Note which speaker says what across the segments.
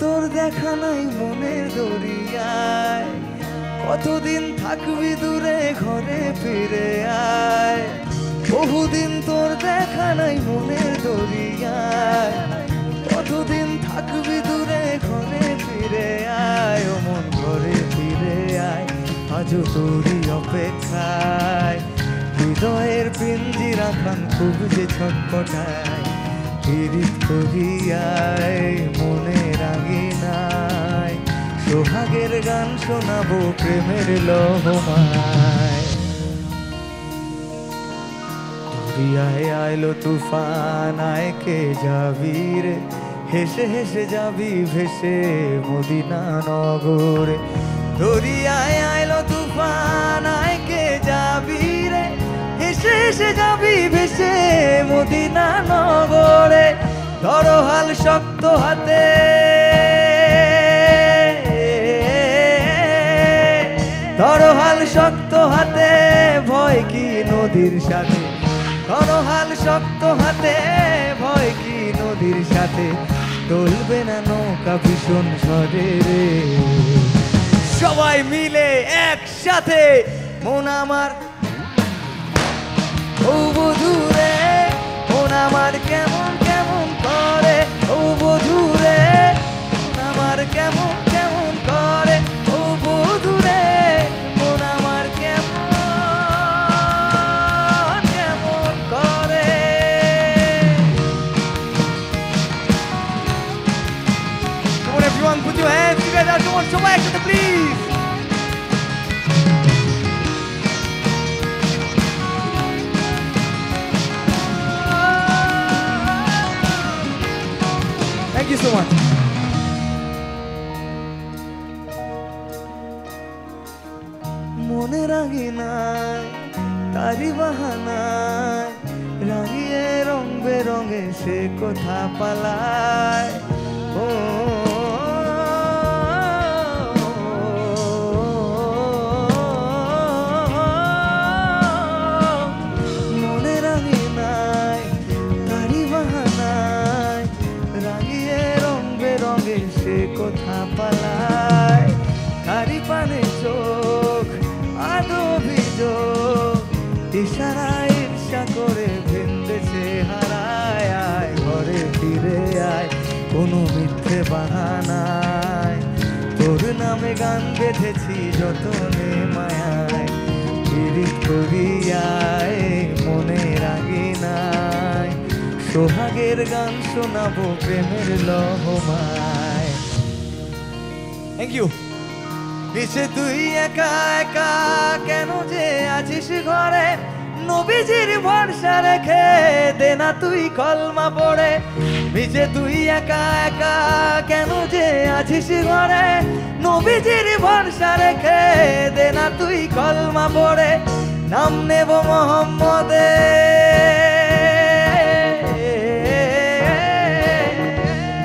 Speaker 1: তোর দেখা নাই মনের দরিয়ায়, কতদিন থাকবি দূরে ঘরে ফিরে আয়। বহুদিন তোর দেখা নাই মনের দরিয়ায়, কতদিন থাকবি দূরে ঘরে ফিরে আয়। ও মন ঘরে ফিরে আয়, আজও তোরই অপেক্ষায়। হৃদয়ের পিঞ্জিরা খান খুব যে ছটপটায়, পীড়িত করিয়ায় মনের আঙিনায়। সোহাগের গান শোনাবো প্রেমের লহমায়। দরিয়ায় আইলো তুফান, আয় কে যাবি রে, হেসে হেসে যাবি ভেসে মদিনা নগরে। দরিয়ায় আইলো তুফান, আয় কে যাবি রে, হেসে হেসে যাবি ভেসে মদিনা নগরে। ধরো হাল শক্ত হাতে, ধরো হাল শক্ত হাতে, ভয় কি নদীর সাথে। ধরো হাল শক্ত হাতে, ভয় কি নদীর সাথে। চলবে না নৌকা ভীষণ ঝড়ে রে। সবাই মিলে একসাথে, মন আমার ও বধুরে, মন আমার কেমন কেমন করে। ও বধুরে, মন আমার কেমন কেমন করে। ও বধুরে, মন আমার কেমন কেমন করে। Come on everyone, put your hands together. Come on, সবাই একসাথে please. Thank you so much. মনে রাঙিনায় তারি বাহানায়, রাঙিয়ে রং বেরঙে সে কোথা পালায়। ও মনে রাঙিনায় তারি বাহানায়, রাঙিয়ে রং বেরঙে সে কোথা পালায়। তারি পানে চোখ আদো অভিযোগ, ইশারায় ঈর্ষা করে ভিন্দেছে হারায়। আয় ঘরে ফিরে আয়, কোনো মিথ্যে বাহানায়। তোর নামে গান বেঁধেছি যতনে মায়ায়। পীড়িত করিয়ায় মনের আঙিনায়, সোহাগের গান শোনাবো প্রেমের লহমায়। Thank you. পিছে তুই একা একা কেন যে আছিস ঘরে, নবীজির ভরসা রেখে দে না তুই কলমা পড়ে। পিছে তুই একা একা কেন যে আছিস ঘরে, নবীজির ভরসা রেখে দে না তুই কলমা পড়ে। নাম নেব মোহাম্মদের,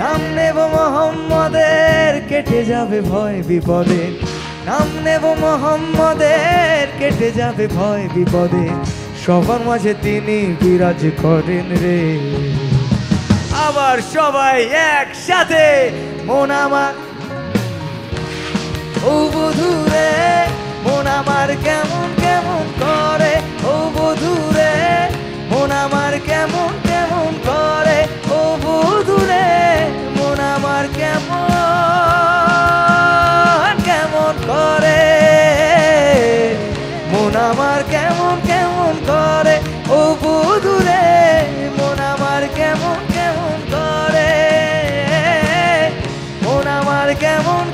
Speaker 1: নাম নেব মোহাম্মদের, কেটে যাবে ভয় বিপদে। নাম নেব মোহাম্মদের, কেটে যাবে ভয় বিপদে। সবার মাঝে তিনি বিরাজ করেন রে। আবার সবাই একসাথে, মন আমার ও বধুরে, মন আমার কেমন কেমন করে। ও বধুরে, মন আমার কেমন কেমন করে। ও বধুরে, মন আমার কেমন কেমন করে। মন আমার কেমন কেমন করে। ও বধুরে, মন আমার কেমন কেমন করে। মন আমার কেমন